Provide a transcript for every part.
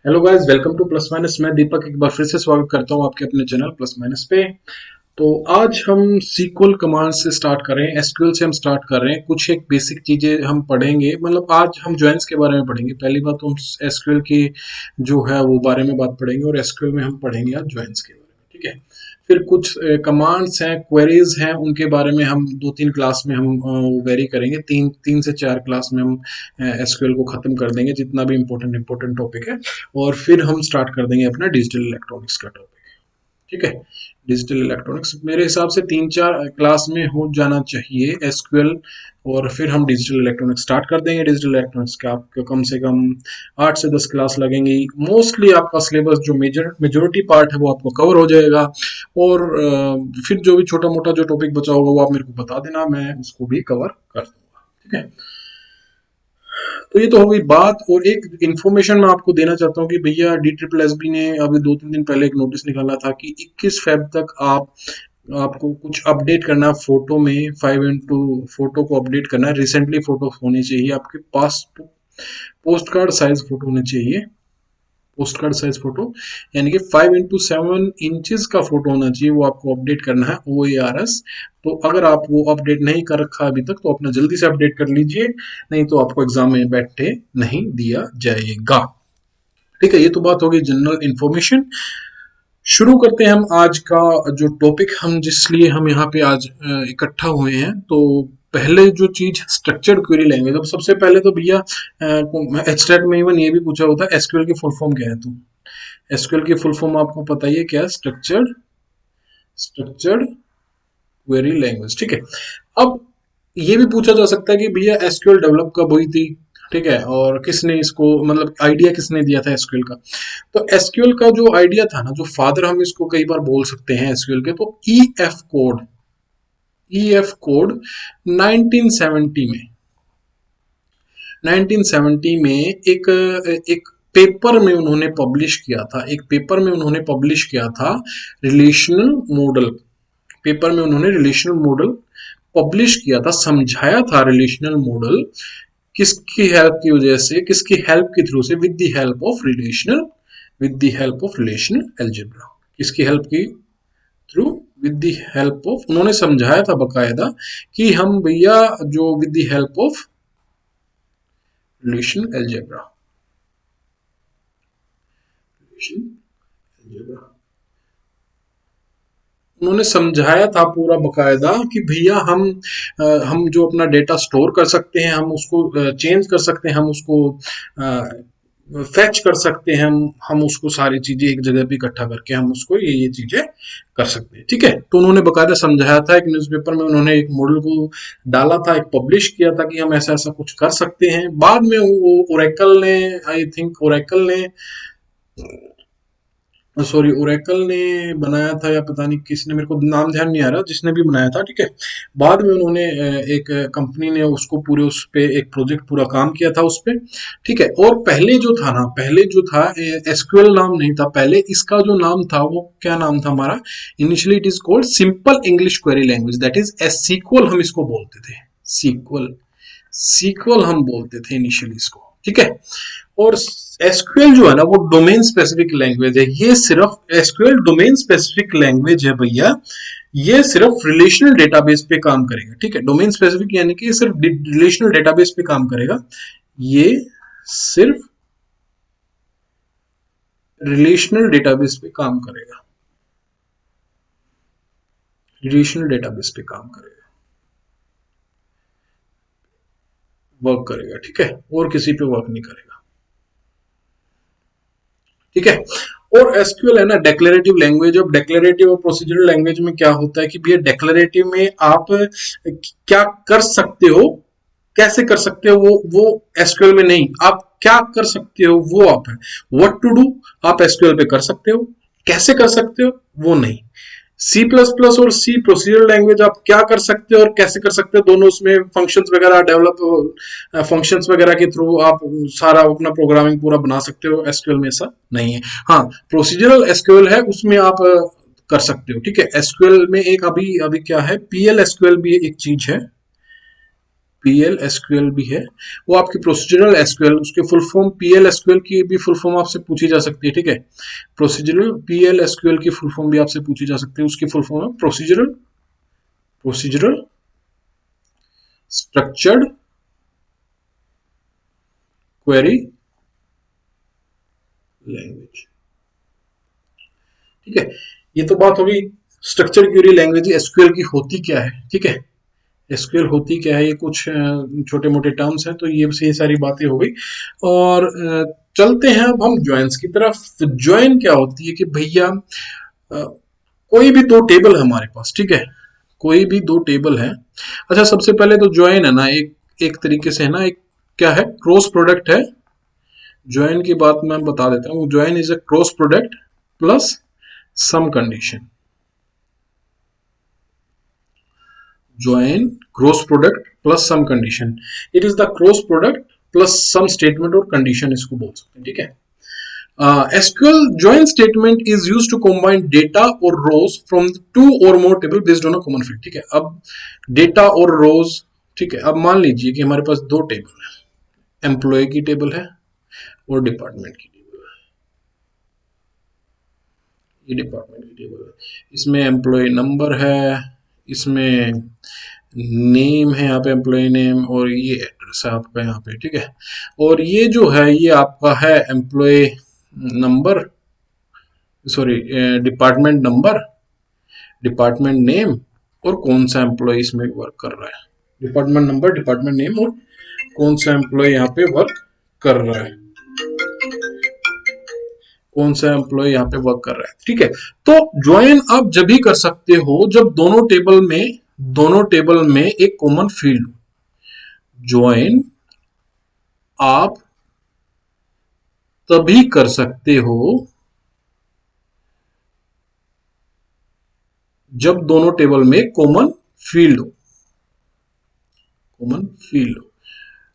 Hello guys, welcome two plus minus. मैं दीपक एक बार फिर से स्वागत करता हूं आपके अपने चैनल प्लस माइनस पे। तो आज हम सीक्वल कमांड से स्टार्ट कर रहे हैं, एसक्यूएल से हम स्टार्ट कर रहे हैं। कुछ एक बेसिक चीजें हम पढ़ेंगे, मतलब आज हम जॉइंस के बारे में पढ़ेंगे। पहली बात तो हम एसक्यूएल की जो है वो बारे में बात पढ़ेंगे, और एसक्यूएल में हम पढ़ेंगे आज जॉइंस के बारे में, ठीक है। फिर कुछ कमांड्स हैं, क्वेरीज हैं, उनके बारे में हम दो तीन क्लास में हम वेरी करेंगे। तीन तीन से चार क्लास में हम एसक्यूएल को खत्म कर देंगे, जितना भी इंपॉर्टेंट इंपॉर्टेंट टॉपिक है। और फिर हम स्टार्ट कर देंगे अपना डिजिटल इलेक्ट्रॉनिक्स का टॉपिक, ठीक है। डिजिटल इलेक्ट्रॉनिक्स मेरे हिसाब से तीन चार क्लास में हो जाना चाहिए एसक्यूएल। और फिर हम डिजिटल इलेक्ट्रॉनिक्स स्टार्ट कर देंगे। डिजिटल इलेक्ट्रॉनिक्स का आपको कम से कम 8 से 10 क्लास लगेंगी। मोस्टली आपका सिलेबस जो मेजोरिटी पार्ट है वो आपको कवर हो जाएगा। और फिर जो भी छोटा मोटा जो टॉपिक बचा होगा वो आप मेरे को बता देना, मैं उसको भी कवर कर दूंगा, ठीक है। तो ये तो हो गई बात। और एक इन्फॉर्मेशन मैं आपको देना चाहता हूँ कि भैया DSSB ने अभी 2-3 दिन पहले एक नोटिस निकाला था कि 21 फेब तक आपको कुछ अपडेट करना है फोटो में। 5:2 फोटो को अपडेट करना है। रिसेंटली फोटो होनी चाहिए आपके पास, पोस्ट कार्ड साइज फोटो होने चाहिए। पोस्ट कार्ड साइज फोटो यानी कि 5:7 इंचेस का फोटो होना चाहिए, वो आपको अपडेट करना है OARS। तो अगर आप वो अपडेट नहीं कर रखा अभी तक तो अपना जल्दी से अपडेट कर लीजिए, नहीं तो आपको एग्जाम में बैठे नहीं दिया जाएगा, ठीक है। ये तो बात होगी जनरल इंफॉर्मेशन। शुरू करते हैं हम आज का जो टॉपिक, हम जिस लिए हम यहाँ पे आज इकट्ठा हुए हैं। तो पहले जो चीज स्ट्रक्चर्ड क्वेरी लैंग्वेज। अब सबसे पहले तो भैया एचटेट में इवन ये भी पूछा होता है एसक्यूएल की फुल फॉर्म क्या है। तो एसक्यूएल की फुल फॉर्म आपको पता ही है क्या है, स्ट्रक्चर्ड क्वेरी लैंग्वेज, ठीक है। अब ये भी पूछा जा सकता है कि भैया एसक्यूएल डेवलप कब हुई थी, ठीक है, और किसने इसको, मतलब आइडिया किसने दिया था एसक्यूएल का। तो एसक्यूएल का जो आइडिया था ना, जो फादर हम इसको कई बार बोल सकते हैं एसक्यूएल के, तो ई एफ कोड 1970 में 1970 में एक एक पेपर में उन्होंने पब्लिश किया था। एक पेपर में उन्होंने पब्लिश किया था रिलेशनल मॉडल। पेपर में उन्होंने रिलेशनल मॉडल पब्लिश किया था, समझाया था रिलेशनल मॉडल किसकी हेल्प की वजह से, किसकी हेल्प के थ्रू से, with the help of relational algebra. किसकी हेल्प की through, with the help of, उन्होंने समझाया था बकायदा कि हम भैया जो with the help of relational algebra, उन्होंने समझाया था पूरा बकायदा कि भैया हम जो अपना डेटा स्टोर कर सकते हैं, हम उसको चेंज कर सकते हैं, हम उसको फैच कर सकते हैं, हम उसको सारी चीजें एक जगह पे इकट्ठा करके हम उसको ये चीजें कर सकते हैं, ठीक है। तो उन्होंने बकायदा समझाया था, एक न्यूज़पेपर में उन्होंने एक मॉडल को डाला था, एक पब्लिश किया था कि हम ऐसा ऐसा कुछ कर सकते हैं। बाद में वो ओरेकल ने, आई थिंक ओरेकल ने, सॉरी ओरेकल ने बनाया था, या पता नहीं किसने, मेरे को नाम ध्यान नहीं आ रहा, जिसने भी बनाया था, ठीक है। बाद में उन्होंने एक कंपनी ने उसको पूरे, उस पे एक प्रोजेक्ट पूरा काम किया था उस पे, ठीक है। और पहले जो था ना, पहले जो था एसक्यूएल नाम नहीं था पहले, इसका जो नाम था वो क्या नाम था हमारा, initially it is called simple English query language, that is SQL हम इसको बोलते थे। सीक्वल सीक्वल हम बोलते थे इनिशियली इसको, ठीक है। और एसक्यूएल जो है ना वो डोमेन स्पेसिफिक लैंग्वेज है। ये सिर्फ एसक्यूएल डोमेन स्पेसिफिक लैंग्वेज है भैया। ये सिर्फ रिलेशनल डेटाबेस पे काम करेगा, ठीक है। डोमेन स्पेसिफिक यानी कि सिर्फ रिलेशनल डेटाबेस पे काम करेगा। ये सिर्फ रिलेशनल डेटाबेस पे काम करेगा, रिलेशनल डेटाबेस पे काम करेगा, वर्क करेगा, ठीक है। और किसी पे वर्क नहीं करेगा, ठीक है। और एसक्यूएल है ना डेक्लेरेटिव लैंग्वेज। अब डेक्लेरेटिव और प्रोसीजरल लैंग्वेज में क्या होता है कि भैया डेक्लेरेटिव में आप क्या कर सकते हो, कैसे कर सकते हो, वो एसक्यूएल में नहीं। आप क्या कर सकते हो वो आप है, व्हाट टू डू आप एसक्यूएल पे कर सकते हो, कैसे कर सकते हो वो नहीं। C++ और सी प्रोसीजरल लैंग्वेज आप क्या कर सकते हो और कैसे कर सकते हो, दोनों उसमें फंक्शंस वगैरह डेवलप, फंक्शंस वगैरह के थ्रू आप सारा अपना प्रोग्रामिंग पूरा बना सकते हो। एसक्यूएल में ऐसा नहीं है। हाँ, प्रोसीजरल एसक्यूएल है, उसमें आप कर सकते हो, ठीक है। एसक्यूएल में एक अभी अभी क्या है, PL एसक्यूएल भी एक चीज है। पीएल एसक्यूएल भी है, वो आपकी प्रोसीजरल एसक्यूएल, उसके फुल फॉर्म पीएल एसक्यूएल की भी फुल फॉर्म आपसे पूछी जा सकती है, ठीक है। प्रोसीजरल पीएल एसक्यूएल की फुल फॉर्म भी आपसे पूछी जा सकती है, उसकी फुल फॉर्म है प्रोसीजरल स्ट्रक्चर्ड क्वेरी लैंग्वेज, ठीक है। ये तो बात होगी स्ट्रक्चर क्वेरी लैंग्वेज एसक्यूएल की होती क्या है, ठीक है। एसक्यूएल होती क्या है, ये कुछ छोटे मोटे टर्म्स हैं, तो ये सारी बातें हो गई। और चलते हैं अब हम ज्वाइंस की तरफ। तो ज्वाइन क्या होती है कि भैया कोई भी दो टेबल है हमारे पास, ठीक है, कोई भी दो टेबल है। अच्छा, सबसे पहले तो ज्वाइन है ना, एक तरीके से है ना, एक क्या है, क्रॉस प्रोडक्ट है। ज्वाइन की बात मैं बता देता हूँ, join is a cross product plus some condition. Join cross product plus some condition, it is the cross product plus some statement और कंडीशन इसको बोल सकते हैं, ठीक है। SQL join statement is used to combine data or rows from two or more table based on a common field, ठीक है। अब डेटा और रोज, ठीक है। अब मान लीजिए कि हमारे पास दो टेबल है, एम्प्लॉय की टेबल है और डिपार्टमेंट की टेबल है। ये डिपार्टमेंट की टेबल है, इसमें एम्प्लॉय नंबर है, इसमें नेम है यहाँ पे, एम्प्लॉय नेम, और ये एड्रेस है आपका यहाँ पे, ठीक है। और ये जो है ये आपका है employee number, sorry department number, department name, और कौन सा एम्प्लॉय इसमें वर्क कर रहा है। डिपार्टमेंट नंबर, डिपार्टमेंट नेम, और कौन सा एम्प्लॉय यहाँ पे वर्क कर रहा है, कौन सा एम्प्लॉय यहाँ पे वर्क कर रहा है, ठीक है। तो ज्वाइन आप जब भी कर सकते हो जब दोनों टेबल में एक कॉमन फील्ड हो। ज्वाइन आप तभी कर सकते हो जब दोनों टेबल में कॉमन फील्ड हो, कॉमन फील्ड हो।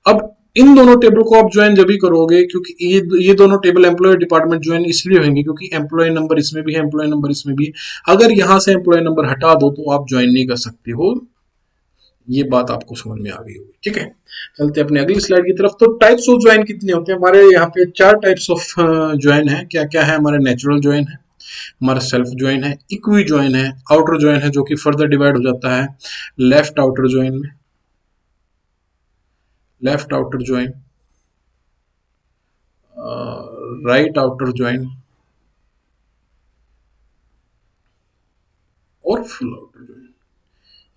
अब इन दोनों टेबल को आप ज्वाइन जब भी करोगे, क्योंकि ये दोनों टेबल एम्प्लॉय डिपार्टमेंट ज्वाइन इसलिए होंगे क्योंकि एम्प्लॉय नंबर इसमें भी है, एम्प्लॉय नंबर इसमें भी है। अगर यहां से एम्प्लॉय नंबर हटा दो तो आप ज्वाइन नहीं कर सकते हो। ये बात आपको समझ में आ गई होगी, ठीक है। चलते अपने अगली स्लाइड की तरफ। तो टाइप्स ऑफ ज्वाइन कितने होते हैं हमारे यहाँ पे? चार टाइप्स ऑफ ज्वाइन है। क्या क्या है? हमारे नेचुरल ज्वाइन है, हमारा सेल्फ ज्वाइन है, इक्वी ज्वाइन है, आउटर ज्वाइन है जो कि फर्दर डिवाइड हो जाता है लेफ्ट आउटर ज्वाइन में, left outer join, right outer join और फुल आउटर ज्वाइन।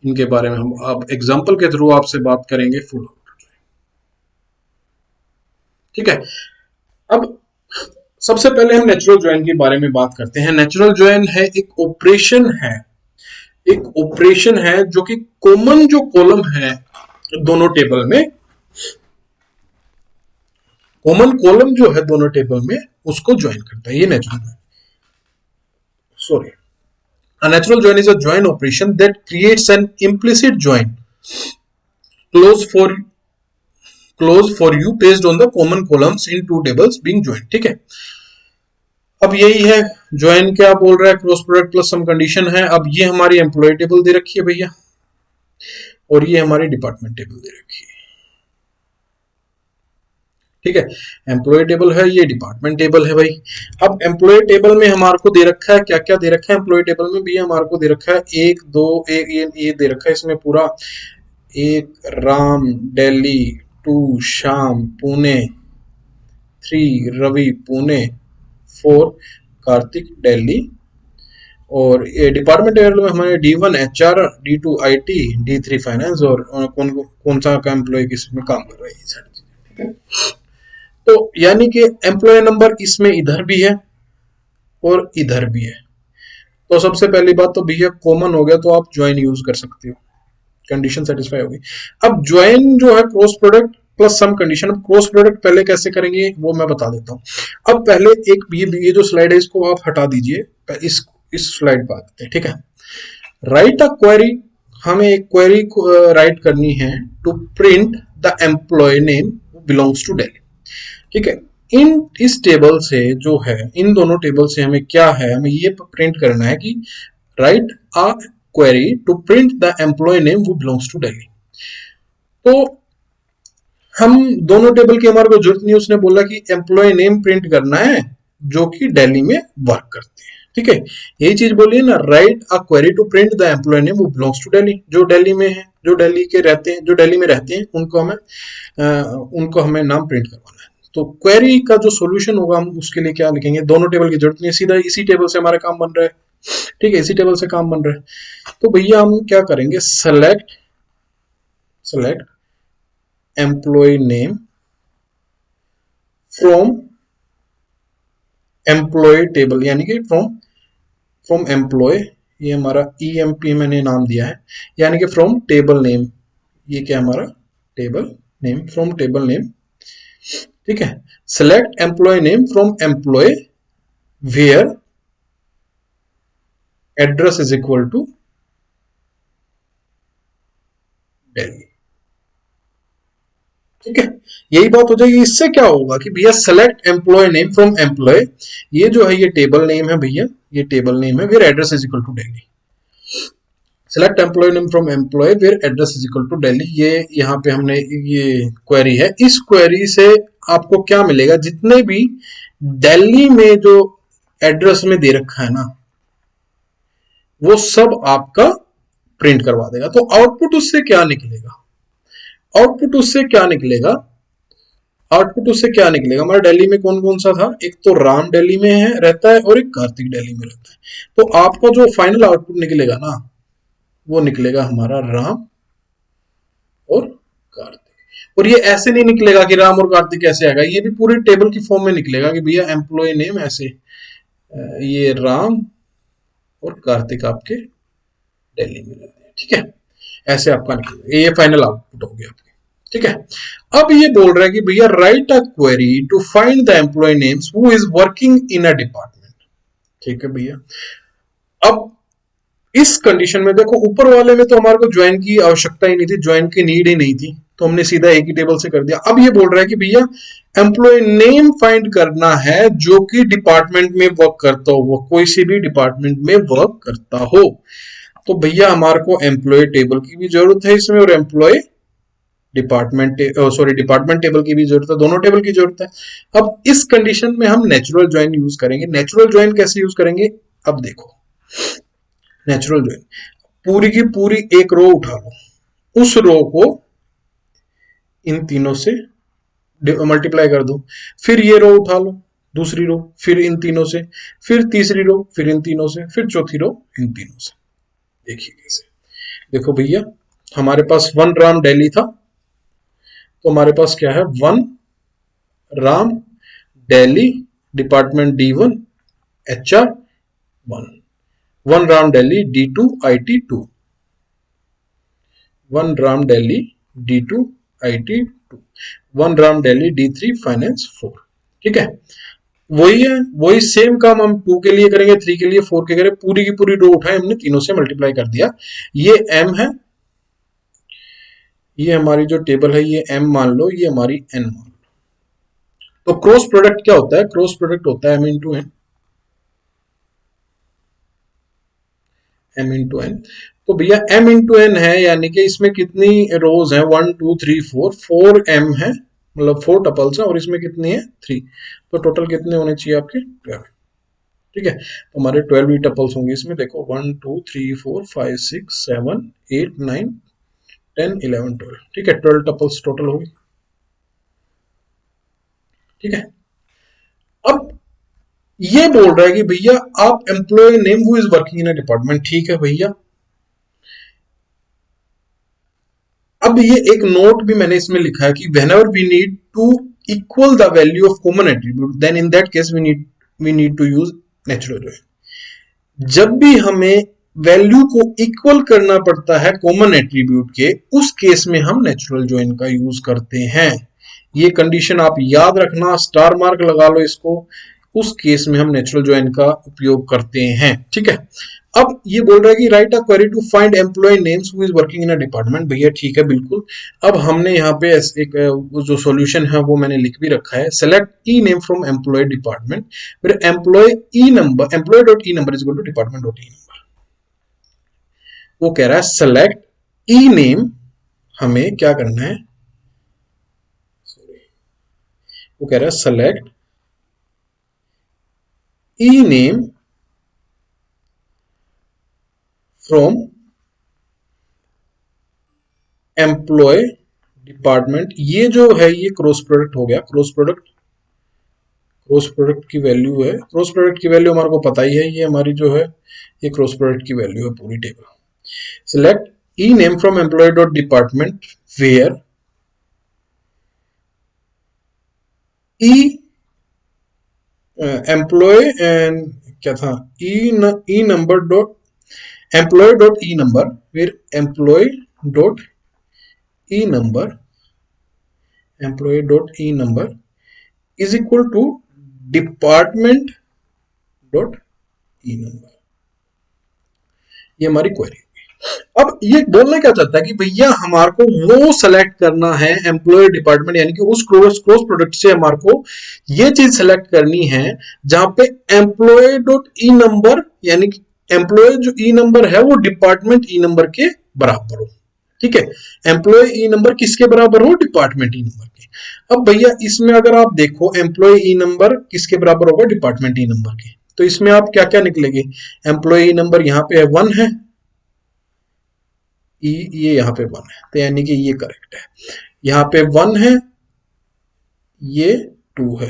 इनके बारे में हम अब एग्जांपल के थ्रू आपसे बात करेंगे। फुल आउटर ज्वाइन, ठीक है। अब सबसे पहले हम नेचुरल ज्वाइन के बारे में बात करते हैं। नेचुरल ज्वाइन है एक ऑपरेशन है, एक ऑपरेशन है जो कि कॉमन जो कॉलम है दोनों टेबल में, कॉमन कॉलम जो है दोनों टेबल में उसको ज्वाइन करता है। ये natural join, sorry, a natural join is a join operation that creates an implicit join close for you based on the common columns in two tables being joined, ठीक है। अब यही है ज्वाइन, क्या बोल रहा है, cross product plus some condition है। अब ये हमारी एम्प्लॉय टेबल दे रखी है भैया, और ये हमारी डिपार्टमेंट टेबल दे रखी है, ठीक है। एम्प्लॉय टेबल है, ये डिपार्टमेंट टेबल है भाई। अब एम्प्लॉय टेबल में हमारे को दे रखा है, क्या क्या दे रखा है एम्प्लॉय टेबल में भी? हमारे को दे रखा है एक दो, एक ये दे रखा है इसमें पूरा, एक Ram Delhi, two Shyam Pune, three Ravi Pune, four Kartik Delhi. और ये डिपार्टमेंट टेबल में हमारे D1 HR, D2 IT, D3 finance, और कौन सा का एम्प्लॉय किसमें काम कर रहा है, ये सारी चीजें, ठीक है। तो यानी कि एम्प्लॉय नंबर इसमें इधर भी है और इधर भी है। तो सबसे पहली बात तो भैया कॉमन हो गया, तो आप ज्वाइन यूज कर सकते हो, कंडीशन सेटिस्फाई होगी। अब ज्वाइन जो है cross product plus some condition. अब क्रॉस प्रोडक्ट पहले कैसे करेंगे वो मैं बता देता हूँ। अब पहले एक ये जो स्लाइड है इसको आप हटा दीजिए, इस स्लाइड पर आते हैं, ठीक है। राइट अ क्वेरी, हमें एक क्वेरी राइट करनी है to print the employ name belongs to Delhi, ठीक है। इस टेबल से जो है, इन दोनों टेबल से हमें क्या है, हमें ये प्रिंट करना है कि write a query to print the employ name वो बिलोंग्स टू दिल्ली। तो हम दोनों टेबल की हमारे को जरूरत नहीं, उसने बोला कि एम्प्लॉय नेम प्रिंट करना है जो कि दिल्ली में वर्क करते हैं। ठीक है, यही चीज बोलिए ना, write a query to print the employ name वो बिलोंग्स टू दिल्ली, जो दिल्ली में है, जो दिल्ली के रहते हैं, जो दिल्ली में रहते हैं, उनको हमें नाम प्रिंट करवाना है। तो क्वेरी का जो सोल्यूशन होगा हम उसके लिए क्या लिखेंगे, दोनों टेबल की जरूरत नहीं है, सीधा इसी टेबल से हमारा काम बन रहा है। ठीक है, इसी टेबल से काम बन रहा है। तो भैया हम क्या करेंगे, select employee name from employee table, यानी कि फ्रॉम एम्प्लॉय, ये हमारा ईएमपी मैंने नाम दिया है, यानी कि फ्रॉम टेबल नेम, ये क्या हमारा table name, from table name. ठीक है, select employee name from employee where address is equal to Delhi. ठीक है, यही बात हो जाएगी। इससे क्या होगा कि भैया select employee name from employee, ये जो है ये टेबल नेम है भैया, ये टेबल नेम है, where address is equal to Delhi. Select employee name from employee where address is equal to Delhi, ये यहाँ पे हमने ये क्वेरी है। इस क्वेरी से आपको क्या मिलेगा, जितने भी दिल्ली में जो एड्रेस में दे रखा है ना, वो सब आपका प्रिंट करवा देगा। तो आउटपुट उससे क्या निकलेगा, आउटपुट उससे क्या निकलेगा, आउटपुट उससे क्या निकलेगा, हमारा दिल्ली में कौन कौन सा था, एक तो राम दिल्ली में है रहता है और एक कार्तिक दिल्ली में रहता है। तो आपका जो फाइनल आउटपुट निकलेगा ना, वो निकलेगा हमारा राम और कार्तिक। और ये ऐसे नहीं निकलेगा कि राम और कार्तिक कैसे आएगा, ये भी पूरी टेबल की फॉर्म में निकलेगा कि भैया एम्प्लॉय नेम ऐसे, ये राम और कार्तिक आपके दिल्ली में रहते हैं। ठीक है, ऐसे आपका निकलेगा, ये फाइनल आउटपुट हो गया आपके। ठीक है, अब ये बोल रहा है कि भैया write a query to find the employee names who is working in a department. ठीक है भैया, अब इस कंडीशन में देखो, ऊपर वाले में तो हमारे को ज्वाइन की आवश्यकता ही नहीं थी, ज्वाइन की नीड ही नहीं थी, तो हमने सीधा एक ही टेबल से कर दिया। अब ये बोल रहा है कि भैया एम्प्लॉय नेम फाइंड करना है जो कि डिपार्टमेंट में वर्क करता हो, वो कोई सी भी डिपार्टमेंट में वर्क करता हो। तो भैया हमारे को एम्प्लॉय टेबल की भी जरूरत है इसमें, और एम्प्लॉय डिपार्टमेंट टेबल की भी जरूरत है, दोनों टेबल की जरूरत है। अब इस कंडीशन में हम नेचुरल ज्वाइन यूज करेंगे। नेचुरल ज्वाइन कैसे यूज करेंगे, अब देखो, नेचुरल ज्वाइन, पूरी की पूरी एक रो उठा लो, उस रो को इन तीनों से मल्टीप्लाई कर दो, फिर ये रो उठा लो, दूसरी रो, फिर इन तीनों से, फिर तीसरी रो, फिर इन तीनों से, फिर चौथी रो इन तीनों से। देखिए कैसे, देखो भैया हमारे पास 1 राम दिल्ली था, तो हमारे पास क्या है, 1 Ram Delhi department D1 HR 1, 1 Ram Delhi D2 IT 2, 1 Ram Delhi D2 IT 2, 1 Ram Delhi D3 finance 4। ठीक है, वही है, वही सेम काम हम 2 के लिए करेंगे, 3 के लिए, 4 के करेंगे, पूरी की पूरी रो उठाए हमने, तीनों से मल्टीप्लाई कर दिया। ये M है, ये हमारी जो टेबल है ये M मान लो, ये हमारी N मान लो। तो क्रॉस प्रोडक्ट क्या होता है, क्रॉस प्रोडक्ट होता है M into N, M into N। तो भैया M इंटू N है, यानी कि इसमें कितनी रोज है, 1 2 3 4, 4 M है, मतलब 4 टपल्स है, और इसमें कितनी है 3, तो टोटल कितने होने चाहिए आपके 12। ठीक है, तो हमारे 12 ही टपल्स होंगे इसमें, देखो 1 2 3 4 5 6 7 8 9 10 11 12। ठीक है, 12 टपल्स टोटल होगी। ठीक है, अब ये बोल रहा है कि भैया आप employee name who is working in a department. ठीक है भैया, अब ये एक नोट भी मैंने इसमें लिखा है कि whenever we need to equal the value of common attribute then in that case we need to use natural join। जब भी हमें वैल्यू को इक्वल करना पड़ता है कॉमन एट्रीब्यूट के, उस केस में हम नेचुरल ज्वाइन का यूज करते हैं। ये कंडीशन आप याद रखना, स्टार मार्क लगा लो इसको, उस केस में हम नेचुरल ज्वाइन का उपयोग करते हैं। ठीक है, अब ये बोल रहा है कि write a query to find employee names who is working in a department. भैया ठीक है, बिल्कुल। अब हमने यहाँ पे एक जो सॉल्यूशन है वो मैंने लिख भी रखा है, select e name from employ department, फिर employ e number, employ dot E number is equal to department dot E number. वो कह रहा है सेलेक्ट ई नेम, हमें क्या करना है, वो कह रहा है select e name from employ department. ये जो है ये क्रॉस प्रोडक्ट हो गया, क्रॉस प्रोडक्ट की वैल्यू है, क्रॉस प्रोडक्ट की वैल्यू हमारे को पता ही है, ये हमारी जो है ये क्रॉस प्रोडक्ट की वैल्यू है पूरी table. Select e name from employ dot department where e employ and क्या था, e number dot employ dot ई नंबर, फिर employ dot E number, employ dot E number is equal to department dot E number. ये हमारी query. अब ये बोलना क्या चाहता है कि भैया हमारे को वो सेलेक्ट करना है एम्प्लॉय डिपार्टमेंट, यानी कि उस क्रॉस प्रोडक्ट से हमारे को ये चीज सेलेक्ट करनी है जहां पे एम्प्लॉय डॉट ई नंबर, यानी कि एम्प्लॉय जो ई नंबर है वो डिपार्टमेंट ई नंबर के बराबर हो। ठीक है, एम्प्लॉय ई नंबर किसके बराबर हो, डिपार्टमेंट ई नंबर के। अब भैया इसमें अगर आप देखो एम्प्लॉय ई नंबर किसके बराबर होगा, डिपार्टमेंट ई नंबर के, तो इसमें आप क्या क्या निकलेंगे, एम्प्लॉय ई नंबर यहाँ पे 1 है, ये यहाँ पे 1 है, तो यानी कि ये करेक्ट है। यहाँ पे 1 है, ये 2 है,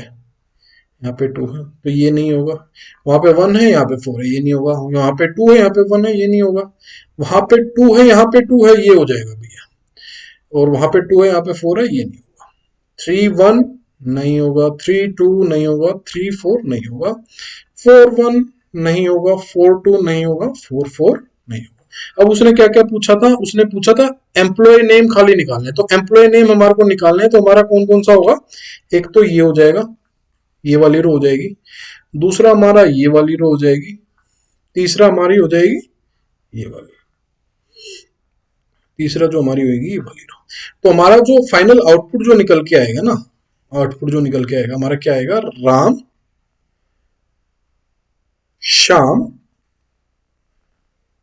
यहाँ पे 2 है तो ये नहीं होगा। वहां पे 1 है, यहाँ पे 4 है, ये नहीं होगा। यहाँ पे 2 है, यहाँ पे 1 है, ये नहीं होगा। वहां पे 2 है, यहाँ पे 2 है, ये हो जाएगा भैया। और वहां पे 2 है, यहाँ पे 4 है, ये नहीं होगा। 3 1 नहीं होगा, 3 2 नहीं होगा, 3 4 नहीं होगा, 4 1 नहीं होगा, 4 2 नहीं होगा, 4 4 नहीं होगा। अब उसने क्या क्या पूछा था, उसने पूछा था एम्प्लॉय नेम खाली निकालने, तो एम्प्लॉय नेम हमारे को निकालने है, तो हमारा कौन कौन सा होगा, एक तो ये हो जाएगा, ये वाली रो हो जाएगी, दूसरा हमारा ये वाली रो हो जाएगी, तीसरा हमारी हो जाएगी ये वाली, तीसरा जो हमारी होगी ये वाली रो। तो हमारा जो फाइनल आउटपुट जो निकल के आएगा ना, आउटपुट जो निकल के आएगा हमारा क्या आएगा, राम श्याम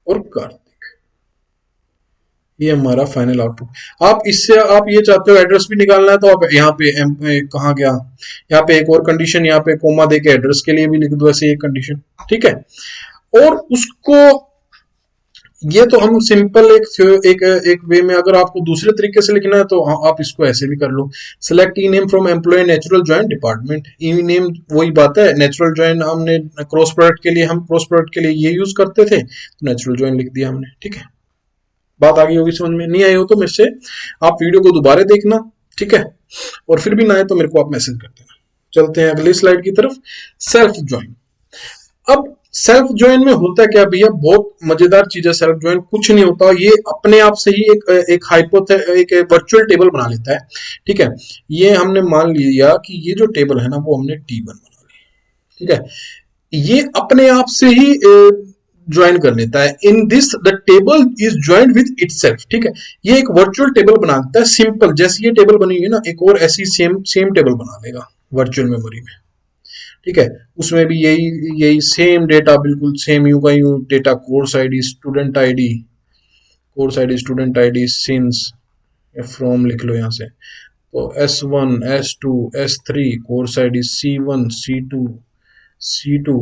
और कार्तिक, ये हमारा फाइनल आउटपुट। आप इससे आप ये चाहते हो एड्रेस भी निकालना है, तो आप यहाँ पे कहाँ गया, यहाँ पे एक और कंडीशन, यहाँ पे कोमा देके एड्रेस के लिए भी लिख दो ऐसे एक कंडीशन। ठीक है, और उसको ये तो हम सिंपल एक वे में, अगर आपको दूसरे तरीके से लिखना है तो आप इसको ऐसे भी कर लो, select e name from employ natural join department. E name वही बात है, नेचुरल ज्वाइन हमने क्रॉस प्रोडक्ट के लिए, हम क्रॉस प्रोडक्ट के लिए ये यूज करते थे, तो नेचुरल ज्वाइन लिख दिया हमने। ठीक है, बात आ गई होगी समझ में, नहीं आई हो तो मेरे से आप वीडियो को दोबारा देखना। ठीक है, और फिर भी ना आए तो मेरे को आप मैसेज कर देना। चलते हैं अगली स्लाइड की तरफ, सेल्फ ज्वाइन। अब सेल्फ ज्वाइन में होता क्या भैया, बहुत मजेदार चीज है सेल्फ ज्वाइन। कुछ नहीं होता, ये अपने आप से ही एक वर्चुअल टेबल बना लेता है। ठीक है, ये हमने मान लिया कि ये जो टेबल है ना वो हमने T1 बना ली। ठीक है, ये अपने आप से ही ज्वाइन कर लेता है। In this the table is joined with itself. ठीक है, ये एक वर्चुअल टेबल बना देता है, सिंपल जैसे ये टेबल बनी हुई है ना, एक और ऐसी सेम टेबल बना लेगा वर्चुअल मेमोरी में। ठीक है, उसमें भी यही यही सेम डेटा, बिल्कुल सेम यू का you data, course ID student ID, course ID student ID since from लिख लो यहाँ से, तो S1 S2 S3 course ID C1 C2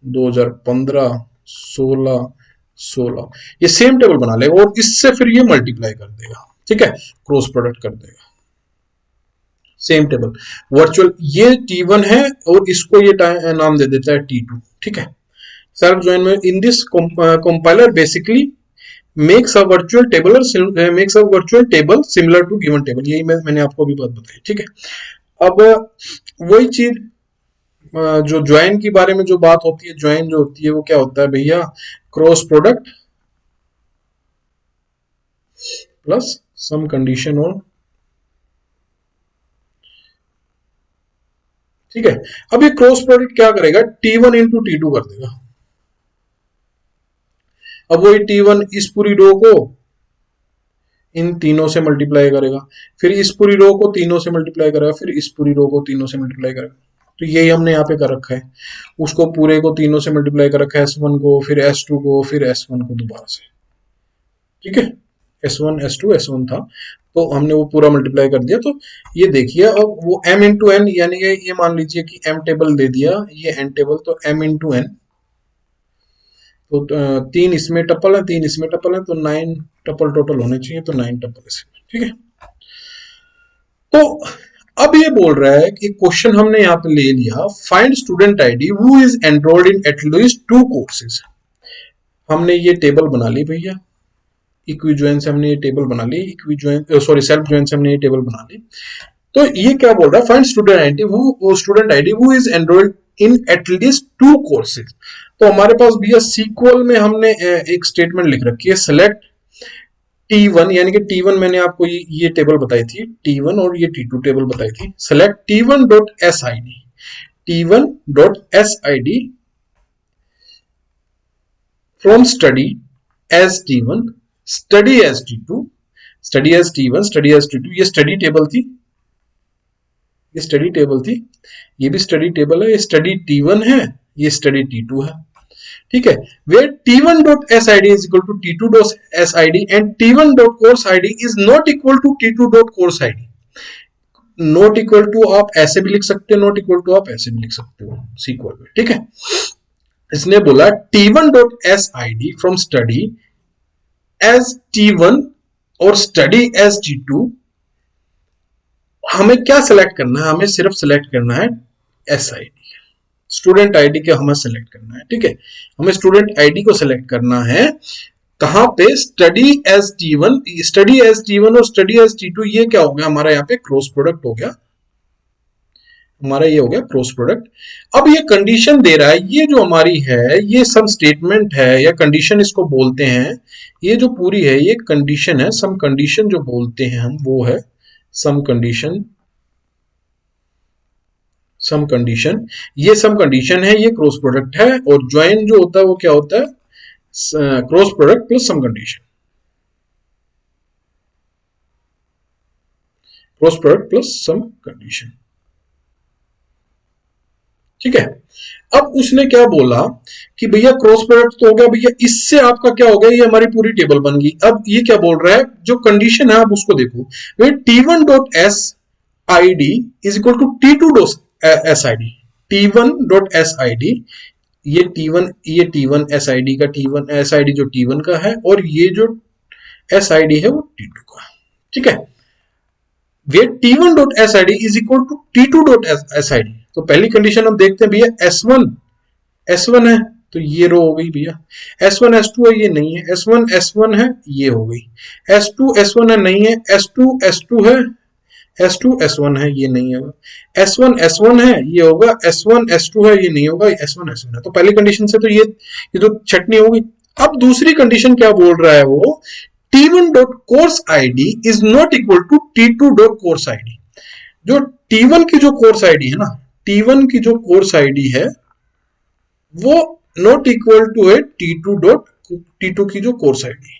2015 16 ये सेम टेबल बना लेगा और इससे फिर ये मल्टीप्लाई कर देगा। ठीक है, क्रॉस प्रोडक्ट कर देगा, सेम टेबल वर्चुअल। ये T1 है और इसको ये नाम दे देता है T2। ठीक है, सेल्फ ज्वाइन में in this compiler basically makes a virtual table similar to given table. यही मैंने आपको अभी बात बताई। ठीक है, अब वही चीज जो ज्वाइन के बारे में जो बात होती है, ज्वाइन जो होती है वो क्या होता है भैया, cross product plus some condition on. ठीक है, अब ये क्रॉस प्रोडक्ट क्या करेगा, T1 इंटू T2 कर देगा। अब वही T1 इस पूरी रो को इन तीनों से मल्टीप्लाई करेगा, फिर इस पूरी रो को तीनों से मल्टीप्लाई करेगा, फिर इस पूरी रो को तीनों से मल्टीप्लाई करेगा। तो यही हमने यहाँ पे कर रखा है, उसको पूरे को तीनों से मल्टीप्लाई कर रखा है, S1 को, फिर S2 को, फिर S1 को दोबारा से। ठीक है, S1 S2 S1 था, तो हमने वो पूरा मल्टीप्लाई कर दिया। तो ये देखिए, अब वो m इंटू एन, यानी कि ये मान लीजिए कि m टेबल दे दिया, ये n टेबल, तो m इंटू एन, तो 3 इसमें टपल है, 3 इसमें टपल है, तो 9 टपल टोटल होने चाहिए, तो 9 टपल इसमें। ठीक है, तो अब ये बोल रहा है कि क्वेश्चन हमने यहाँ पे ले लिया, find student ID who is enrolled in at least 2 courses. हमने ये टेबल बना ली भैया, इक्विजॉइन से हमने ये टेबल बना ली, इक्विजॉइन सॉरी सेल्फ जॉइन से हमने ये टेबल बना ली। तो ये क्या बोल रहा है, find student ID who is enrolled in at least 2 courses. तो हमारे पास भैया सीक्वल में हमने एक स्टेटमेंट लिख रखी है, सेलेक्ट T1, यानी कि T1 मैंने आपको ये टेबल बताई थी, T1 और ये T2 टेबल बताई थी। Select T1.SID, T1.SID from study as T1, study as T2, study as T1, study as T2। ये स्टडी टेबल थी, ये स्टडी टेबल थी, ये भी स्टडी टेबल है, ये स्टडी T1 है, ये स्टडी T2 है। ठीक है, where T1.SID is equal to T2.SID and T1.CourseID is not equal to T2.CourseID। Not equal to आप ऐसे भी लिख सकते हो, नॉट इक्वल टू आप ऐसे भी लिख सकते हो सीक्वल में। ठीक है, इसने बोला T1.SID from study as T1 और study as T2। हमें क्या सिलेक्ट करना है, हमें सिर्फ सिलेक्ट करना है SID, स्टूडेंट आईडी के हमें सिलेक्ट करना है। ठीक है, हमें स्टूडेंट आईडी को सिलेक्ट करना है कहां पे, study as T1, study as T1 और स्टडी एज T2। ये क्या हो गया हमारा, यहाँ पे क्रॉस प्रोडक्ट हो गया हमारा, ये हो गया क्रॉस प्रोडक्ट। अब ये कंडीशन दे रहा है, ये जो हमारी है ये सम स्टेटमेंट है या कंडीशन इसको बोलते हैं। ये जो पूरी है ये कंडीशन है, सम कंडीशन जो बोलते हैं हम, वो है सम कंडीशन। सम कंडीशन, ये सम कंडीशन है, ये क्रॉस प्रोडक्ट है, और ज्वाइन जो होता है वो क्या होता है, cross product plus some condition, cross product plus some condition. ठीक है, अब उसने क्या बोला कि भैया क्रॉस प्रोडक्ट तो हो गया भैया, इससे आपका क्या हो गया, ये हमारी पूरी टेबल बन गई। अब ये क्या बोल रहा है, जो कंडीशन है आप उसको देखो, T1.SID is equal to T2.SID, T1.SID, ये T1 SID का, T1 SID जो T1 का है, और ये जो SID है वो T2 का। ठीक है, where T1.SID is equal to T2.SID। तो पहली कंडीशन हम देखते हैं भैया, S1 है तो ये रो हो गई भैया, S1 S2 है ये नहीं है, S1 S1 है ये हो गई, S2 S1 है नहीं है, S2 S2 है, S2 S1 है ये नहीं होगा, S1 S1 है ये होगा, S1 S2 है ये नहीं होगा, S1 S1 है। तो पहली कंडीशन से तो ये तो छटनी होगी। अब दूसरी कंडीशन क्या बोल रहा है वो, T1.CourseID is not equal to T2.CourseID। जो T1 की जो कोर्स आईडी है ना, T1 की जो कोर्स आईडी है वो नॉट इक्वल टू है T2 की जो कोर्स आईडी।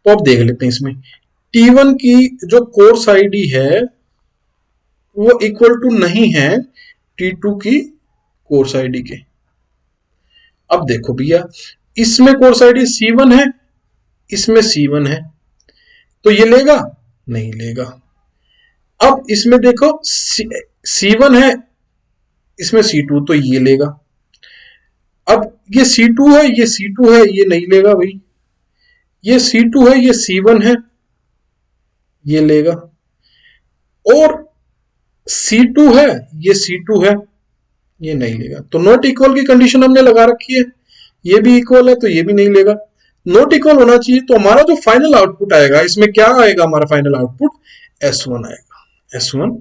तो अब देख लेते हैं इसमें, T1 की जो कोर्स आईडी है वो इक्वल टू नहीं है T2 की कोर्स आईडी के। अब देखो भैया, इसमें कोर्स आईडी C1 है, इसमें C1 है, तो ये लेगा नहीं लेगा। अब इसमें देखो C1 है, इसमें C2, तो ये लेगा। अब ये C2 है, ये C2 है, ये नहीं लेगा भाई। ये C2 है, ये C1 है, ये लेगा। और C2 है, ये C2 है, ये नहीं लेगा। तो नॉट इक्वल की कंडीशन हमने लगा रखी है, ये भी इक्वल है तो ये भी नहीं लेगा। नॉट इक्वल होना चाहिए, तो हमारा जो फाइनल आउटपुट आएगा, इसमें क्या आएगा, हमारा फाइनल आउटपुट S1 आएगा, S1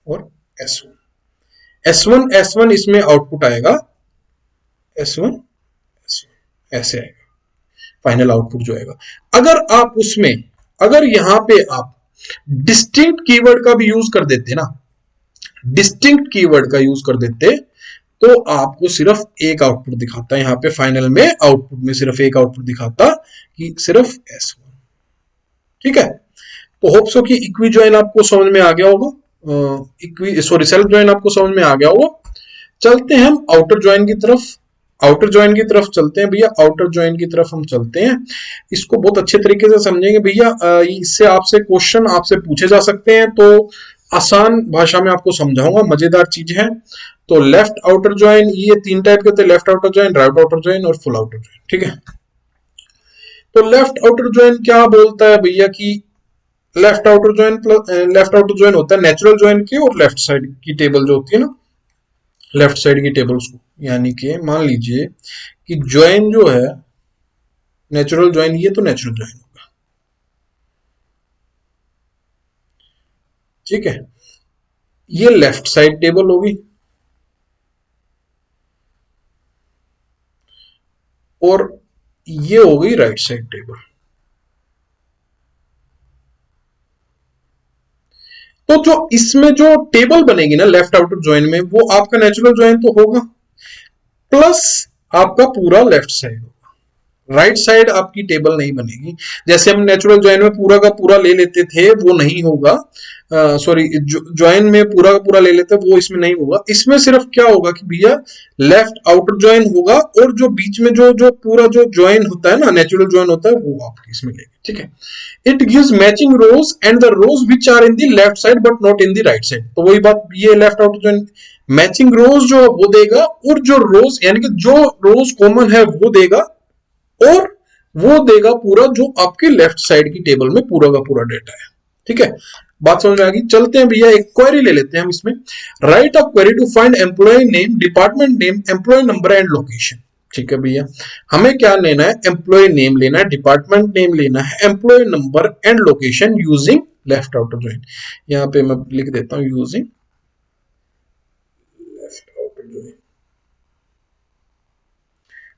और S1 इसमें आउटपुट आएगा, S1 ऐसे आएगा फाइनल आउटपुट जो आएगा। अगर आप उसमें, अगर यहां पे आप डिस्टिंक्ट कीवर्ड का भी यूज कर देते ना, डिस्टिंक्ट कीवर्ड का यूज कर देते, तो आपको सिर्फ एक आउटपुट दिखाता है, यहाँ पे फाइनल में आउटपुट में सिर्फ एक आउटपुट दिखाता कि सिर्फ S1। ठीक है, तो होप सो कि इक्वी ज्वाइन आपको समझ में आ गया होगा, सेल्फ ज्वाइन आपको समझ में आ गया होगा। चलते हैं हम आउटर ज्वाइन की तरफ। आउटर जॉइन की तरफ चलते हैं भैया, आउटर जॉइन की तरफ हम चलते हैं। इसको बहुत अच्छे तरीके से समझेंगे भैया, इससे आपसे क्वेश्चन आपसे पूछे जा सकते हैं, तो आसान भाषा में आपको समझाऊंगा, मजेदार चीज है। तो लेफ्ट आउटर जॉइन, ये 3 टाइप के होते हैं, left outer join, right outer join और फुल आउटर जॉइन, ठीक है। तो लेफ्ट आउटर जॉइन क्या बोलता है भैया कि left outer join left outer join होता है नेचुरल जॉइन की और लेफ्ट साइड की टेबल जो होती है ना, लेफ्ट साइड की टेबल्स को, यानी कि मान लीजिए कि ज्वाइन जो है नेचुरल ज्वाइन, ये तो नेचुरल ज्वाइन होगा, ठीक है। ये लेफ्ट साइड टेबल होगी और ये हो गई राइट साइड टेबल। तो जो इसमें जो टेबल बनेगी ना लेफ्ट आउटर ज्वाइन में, वो आपका नेचुरल ज्वाइन तो होगा, प्लस आपका पूरा लेफ्ट साइड, राइट साइड आपकी टेबल नहीं बनेगी। जैसे हम नेचुरल ज्वाइन में पूरा का पूरा ले लेते थे, वो नहीं होगा, सॉरी ज्वाइन में पूरा का पूरा ले लेते, वो इसमें नहीं होगा। इसमें सिर्फ क्या होगा कि भैया लेफ्ट आउटर ज्वाइन होगा और जो बीच में जो जो पूरा जो ज्वाइन होता है ना, नेचुरल ज्वाइन होता है, वो आप इसमें लेंगे, ठीक है। It gives matching rows and the rows which are in the left side but not in the right side. तो वही बात, ये left outer join matching rows जो वो देगा, और जो रोज यानी कि जो रोज कॉमन है वो देगा, और वो देगा पूरा जो आपके लेफ्ट साइड की टेबल में पूरा का पूरा डेटा है, ठीक है। बात समझ में आ गई। चलते हैं भैया, एक क्वेरी ले लेते हैं हम इसमें। Write a query to find employ name, department name, employ number and location, ठीक है भैया। हमें क्या लेना है, एम्प्लॉय नेम लेना है, डिपार्टमेंट नेम लेना है, employee number and location using left outer join. यहां पे मैं लिख देता हूं यूजिंग लेफ्ट आउटर ज्वाइन,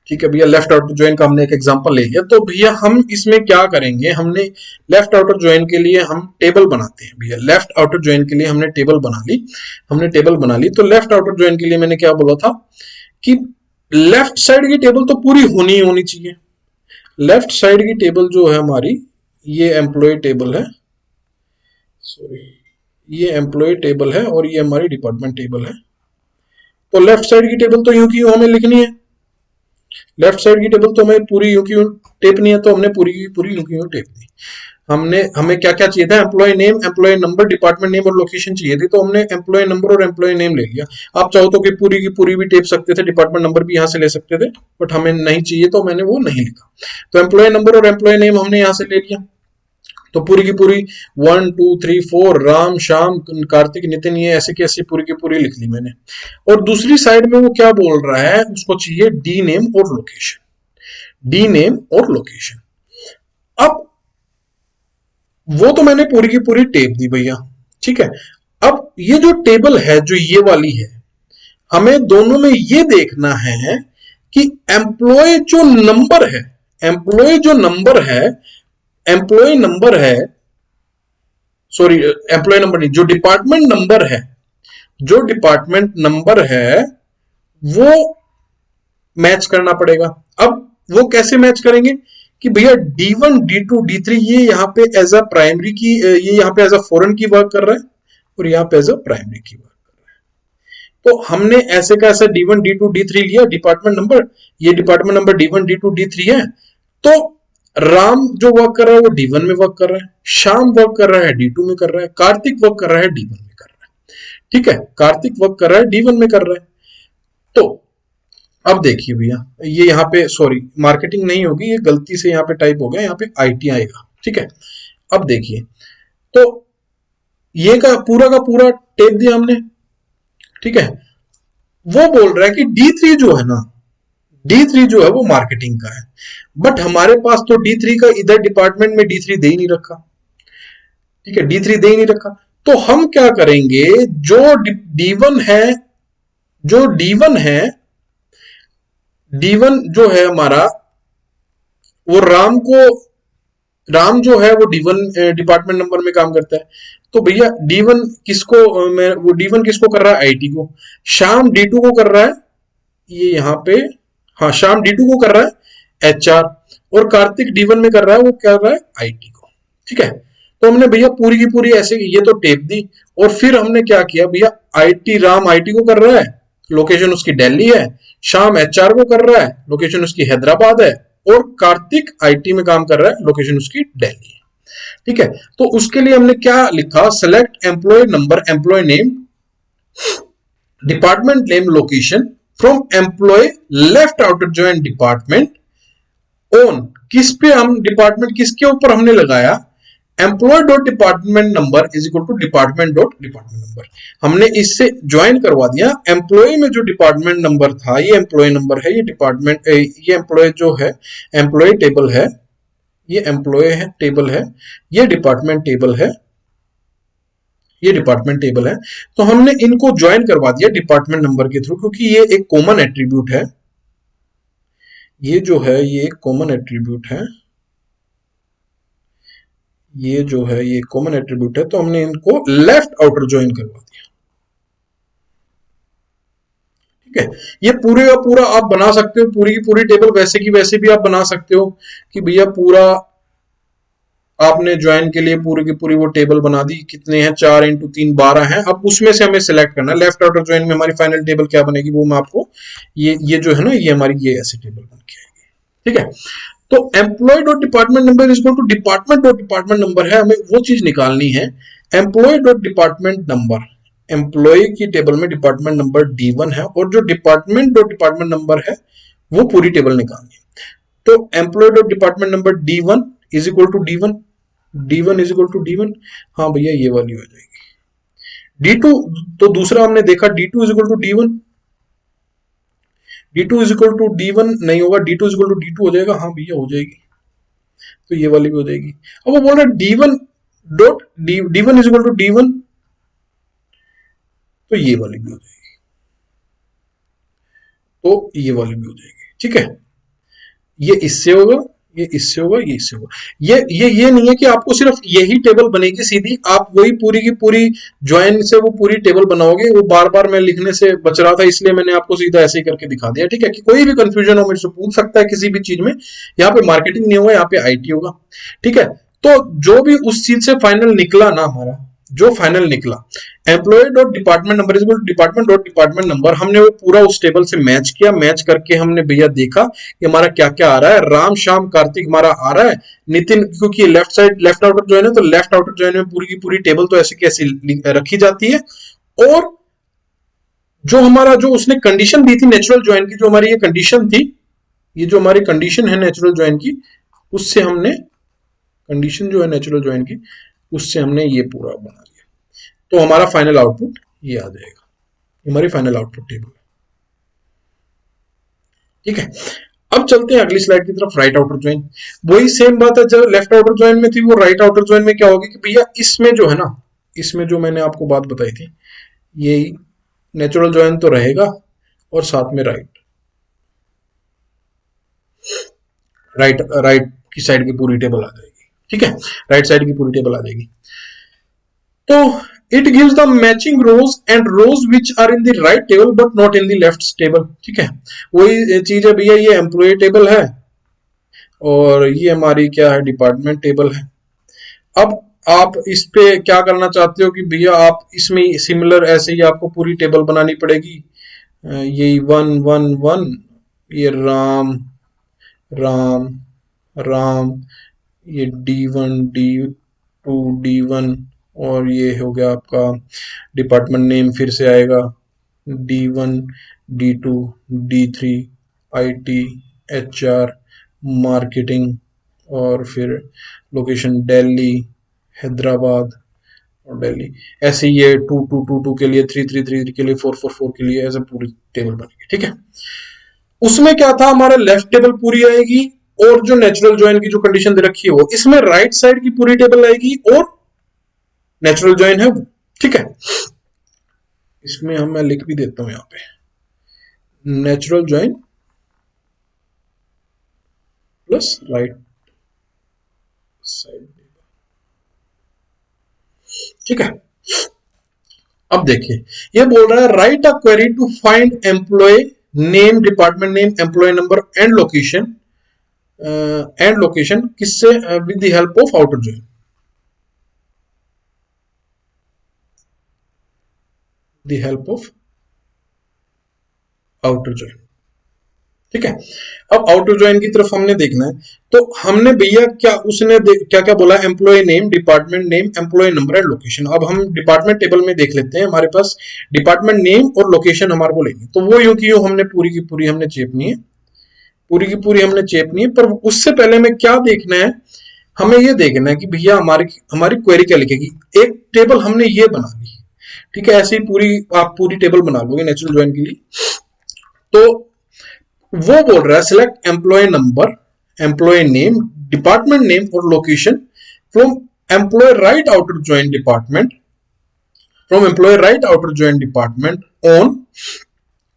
ठीक है भैया। लेफ्ट आउटर ज्वाइन का हमने एक एग्जांपल ले लिया। तो भैया हम इसमें क्या करेंगे, हमने लेफ्ट आउटर ज्वाइन के लिए हम टेबल बनाते हैं भैया। लेफ्ट आउटर ज्वाइन के लिए हमने टेबल बना ली, हमने टेबल बना ली। तो लेफ्ट आउटर ज्वाइन के लिए मैंने क्या बोला था कि लेफ्ट साइड की टेबल तो पूरी होनी होनी चाहिए। लेफ्ट साइड की टेबल जो है हमारी, ये एम्प्लॉय टेबल है, सॉरी ये एम्प्लॉय टेबल है और ये हमारी डिपार्टमेंट टेबल है। तो लेफ्ट साइड की टेबल तो यूं की यूं हमें लिखनी है, लेफ्ट साइड की टेबल तो हमें पूरी यूं की यूं टेपनी है, तो हमने पूरी की पूरी यूं की यूं टेप दी। हमें क्या क्या चाहिए था, employee name, employ number, department name और लोकेशन चाहिए थी, तो हमने एम्प्लॉय नंबर और एम्प्लॉय नेम ले लिया। आप चाहो तो कि पूरी की पूरी भी टेप सकते थे, डिपार्टमेंट नंबर भी यहाँ से ले सकते थे, बट हमें नहीं चाहिए तो मैंने वो नहीं लिखा। तो एम्प्लॉय नंबर और एम्प्लॉय नेम हमने यहाँ से ले लिया। तो पूरी की पूरी 1 2 3 4 राम श्याम कार्तिक नितिन, ये ऐसे की ऐसी पूरी की पूरी लिख ली मैंने। और दूसरी साइड में वो क्या बोल रहा है, उसको चाहिए डी नेम और लोकेशन, डी नेम और लोकेशन। अब वो तो मैंने पूरी की पूरी टेप दी भैया, ठीक है। अब ये जो टेबल है जो ये वाली है, हमें दोनों में ये देखना है कि एम्प्लॉय जो नंबर है, एम्प्लॉय जो नंबर है, एम्प्लॉय नंबर है, सॉरी एम्प्लॉय नंबर नहीं, जो डिपार्टमेंट नंबर है, जो डिपार्टमेंट नंबर है वो मैच करना पड़ेगा। अब वो कैसे मैच करेंगे कि भैया D1 D2 D3 ये यहाँ पे एज अ प्राइमरी की, ये यहाँ पे एज अ फॉरेन की वर्क कर रहा है और यहाँ पे एज अ प्राइमरी की वर्क कर रहा है। तो हमने ऐसे का ऐसा D1 D2 D3 लिया डिपार्टमेंट नंबर, ये department number D1 D2 D3 है। तो राम जो वर्क कर रहा है वो D1 में वर्क कर रहा है, श्याम वर्क कर रहा है D2 में कर रहा है, कार्तिक वर्क कर रहा है D1 में कर रहा है, ठीक है। कार्तिक वर्क कर रहा है D1 में कर रहा है। तो अब देखिए भैया, ये यहाँ पे सॉरी मार्केटिंग नहीं होगी, ये गलती से यहाँ पे टाइप हो गया, यहाँ पे आईटी आएगा, ठीक है। अब देखिए, तो ये का पूरा टेप दिया हमने, ठीक है। वो बोल रहा है कि D3 जो है ना, D3 जो है वो मार्केटिंग का है, बट हमारे पास तो D3 का इधर डिपार्टमेंट में D3 दे ही नहीं रखा, ठीक है, D3 दे ही नहीं रखा। तो हम क्या करेंगे, जो D1 है, जो D1 है, D1 जो है हमारा, वो राम जो है वो D1 डिपार्टमेंट नंबर में काम करता है। तो भैया D1 किसको, वो D1 किसको कर रहा है, आईटी को। श्याम D2 को कर रहा है, ये यहाँ पे, हाँ श्याम D2 को कर रहा है HR, और कार्तिक D1 में कर रहा है, वो कर रहा है आईटी को, ठीक है। तो हमने भैया पूरी की पूरी ऐसे ये तो टेप दी, और फिर हमने क्या किया भैया, राम आईटी को कर रहा है लोकेशन उसकी दिल्ली है, श्याम एचआर को कर रहा है, लोकेशन उसकी हैदराबाद है, और कार्तिक आईटी में काम कर रहा है, लोकेशन उसकी दिल्ली है। ठीक है, तो उसके लिए हमने क्या लिखा, select employee number, employ name, department name, location from employee left outer join department on, किस पे हम डिपार्टमेंट किसके ऊपर हमने लगाया, employee dot department number is equal to department dot department number. हमने इससे ज्वाइन करवा दिया एम्प्लॉय में जो डिपार्टमेंट नंबर था, ये एम्प्लॉय नंबर है, ये डिपार्टमेंट, ये एम्प्लॉय जो है एम्प्लॉय टेबल है, ये एम्प्लॉय है टेबल है, ये डिपार्टमेंट टेबल है, ये डिपार्टमेंट टेबल है। तो हमने इनको ज्वाइन करवा दिया डिपार्टमेंट नंबर के थ्रू, क्योंकि ये एक कॉमन एट्रीब्यूट है, ये जो है ये एक कॉमन एट्रीब्यूट है, ये जो है ये कॉमन एट्रीब्यूट है, तो हमने इनको लेफ्ट आउटर ज्वाइन करवा दिया। ठीक है, ये पूरे का पूरा आप बना सकते हो, पूरी की पूरी टेबल वैसे की वैसे भी आप बना सकते हो कि भैया पूरा आपने ज्वाइन के लिए पूरी की पूरी वो टेबल बना दी, कितने हैं, 4 × 3 12 हैं। अब उसमें से हमें सिलेक्ट करना है लेफ्ट आउटर ज्वाइन में हमारी फाइनल टेबल क्या बनेगी, वो मैं आपको ये जो है ना, ये हमारी ये ऐसी टेबल बन के आएगी। ठीक है, तो employee dot department number is equal to department dot department number है, हमें वो चीज निकालनी है, employ dot department number, employee की टेबल में डिपार्टमेंट नंबर D1 है, और जो डिपार्टमेंट डॉट डिपार्टमेंट नंबर है वो पूरी टेबल निकालनी है। तो employee dot department number D1 is equal to D1 is equal to D1, हाँ भैया ये वाली हो जाएगी। D2, तो दूसरा हमने देखा D2 is equal to D1, D2 is equal to D1 नहीं होगा, D2 is equal to D2 हो जाएगा, हाँ भैया हो जाएगी, तो ये वाली भी हो जाएगी। अब वो बोल रहा है D1 dot D1 is equal to D1, तो ये वाली भी हो जाएगी, तो ये वाली भी हो जाएगी। ठीक है, ये इससे होगा, ये इससे होगा, ये इससे होगा। ये नहीं है कि आपको सिर्फ यही टेबल बनेगी सीधी, आप वही पूरी की पूरी ज्वाइन से वो पूरी टेबल बनाओगे, वो बार बार मैं लिखने से बच रहा था, इसलिए मैंने आपको सीधा ऐसे ही करके दिखा दिया। ठीक है, कि कोई भी कंफ्यूजन हो मेरे से पूछ सकता है किसी भी चीज में, यहाँ पे मार्केटिंग नहीं होगा, यहाँ पे आईटी होगा। ठीक है, तो जो भी उस चीज से फाइनल निकला ना, हमारा जो फाइनल निकला, employee dot department number is equal to department dot department number, हमने वो पूरा उस टेबल से मैच किया, मैच करके हमने भैया देखा कि हमारा क्या क्या आ रहा है, राम श्याम कार्तिक हमारा आ रहा है, नितिन, क्योंकि left side left outer join है, तो लेफ्ट आउटर ज्वाइन में पूरी की पूरी टेबल तो ऐसी कैसी रखी जाती है। और जो हमारा जो उसने कंडीशन दी थी नेचुरल ज्वाइन की, जो हमारी ये कंडीशन थी, ये जो हमारी कंडीशन है नेचुरल ज्वाइन की, उससे हमने कंडीशन जो है नेचुरल ज्वाइन की, उससे हमने ये पूरा बना लिया, तो हमारा फाइनल आउटपुट ये आ जाएगा, हमारी फाइनल आउटपुट टेबल। ठीक है, अब चलते हैं अगली स्लाइड की तरफ, राइट आउटर ज्वाइन। वही सेम बात है, जब लेफ्ट आउटर ज्वाइन में थी, वो राइट आउटर ज्वाइन में क्या होगी कि भैया इसमें जो है ना, इसमें जो मैंने आपको बात बताई थी, ये नेचुरल ज्वाइन तो रहेगा, और साथ में राइट राइट राइट की साइड की पूरी टेबल आ जाएगी। ठीक है, राइट साइड की पूरी टेबल आ जाएगी। तो it gives the matching rows and rows which are in the right table but not in the left table. ठीक है, वही चीज है भैया, ये एम्प्लॉय टेबल है, और ये हमारी क्या है, डिपार्टमेंट टेबल है। अब आप इस पे क्या करना चाहते हो कि भैया आप इसमें सिमिलर ऐसे ही आपको पूरी टेबल बनानी पड़ेगी, ये 1 1 1, ये राम राम राम, ये D1 और ये हो गया आपका डिपार्टमेंट नेम, फिर से आएगा D1 D2 D3 IT HR marketing, और फिर लोकेशन दिल्ली हैदराबाद और दिल्ली, ऐसे ये 2 2 2 2 के लिए, 3 3 3 के लिए, 4 4 4 के लिए, ऐसे पूरी टेबल बनेगी। ठीक है, उसमें क्या था, हमारा लेफ्ट टेबल पूरी आएगी, और जो नेचुरल ज्वाइन की जो कंडीशन दे रखी है वो, इसमें राइट साइड की पूरी टेबल आएगी, और नेचुरल ज्वाइन है वो। ठीक है, इसमें हम मैं लिख भी देता हूं यहां पे, natural join plus right side. ठीक है, अब देखिए, ये बोल रहा है right a query to find employ name, department name, employ number and location किससे, with the help of outer join, the help of outer join. ठीक है, अब आउटर ज्वाइन की तरफ हमने देखना है। तो हमने भैया क्या उसने क्या क्या बोला, employee name, department name, employ number and location. अब हम डिपार्टमेंट टेबल में देख लेते हैं, हमारे पास डिपार्टमेंट नेम और लोकेशन हमारे को लेनी, तो वो यूं की यूं हमने पूरी की पूरी हमने चेपनी है, पूरी की पूरी हमने चेपनी है। पर उससे पहले हमें क्या देखना है, हमें ये देखना है कि भैया हमारी हमारी क्वेरी क्या लिखेगी। एक टेबल हमने ये बना ली, ठीक है, ऐसे ही पूरी आप पूरी टेबल बना लोगे नेचुरल ज्वाइन के लिए। तो वो बोल रहा है select employ number, employ name, department name और location from employ right outer join department, from employ right outer join department on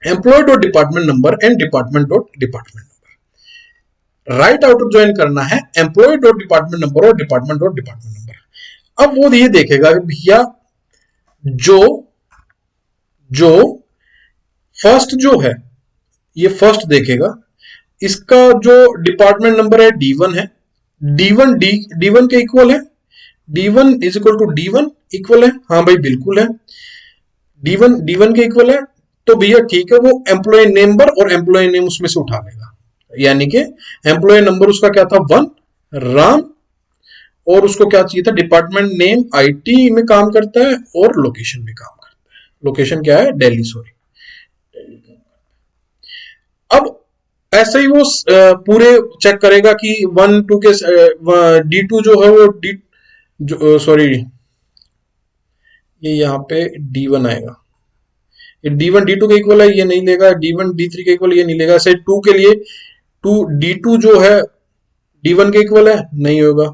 employ dot department number and department dot department number. Right outer join करना है employ dot department number और department dot department number. अब वो ये देखेगा कि भैया जो जो फर्स्ट जो है, ये फर्स्ट देखेगा, इसका जो डिपार्टमेंट नंबर है D1 है, D1 के इक्वल है, D1 is equal to D1 equal है, हाँ भाई बिल्कुल है, D1 के इक्वल है। तो भैया ठीक है, वो एम्प्लॉय नंबर और एम्प्लॉय नेम उसमें से उठा लेगा, यानी कि एम्प्लॉय नंबर उसका क्या था 1 राम, और उसको क्या चाहिए था डिपार्टमेंट नेम IT में काम करता है और लोकेशन में काम करता है, लोकेशन क्या है दिल्ली, सॉरी। अब ऐसे ही वो पूरे चेक करेगा कि 1 2 के D2 जो है वो डी जो सॉरी ये यहाँ पे D1 आएगा, ये D1 D2 के इक्वल है, ये नहीं लेगा, D1 D3 के इक्वल ये नहीं लेगा। ऐसे 2 के लिए D2 जो है D1 के इक्वल है, नहीं होगा।